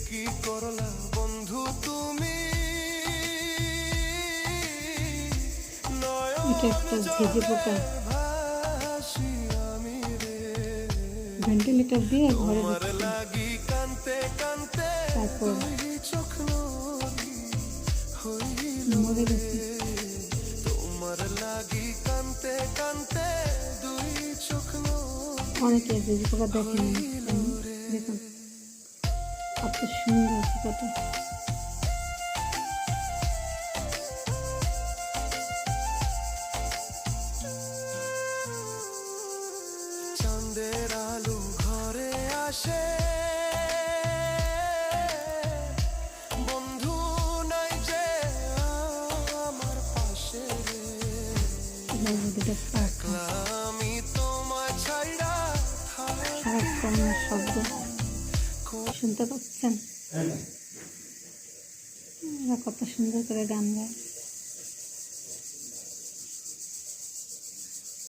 কি করলা বন্ধু তুমি, এটা একটা ঝিঝি পোকা ভেন্টিলেটর দিয়ে ঘরে ঢুকছে, তারপর মরে গেছে। অনেকে ঝিঝি পোকা দেখেনি, দেখুন কত সুন্দর পোকাটা। চাঁদের আলো ঘরে আসে, বন্ধু নাই যে আমার পাশে, আমি তোমায় ছাইড়া সারাক্ষণ শব্দ শুনতে পাচ্ছেন, এরা কত সুন্দর করে গান গায়।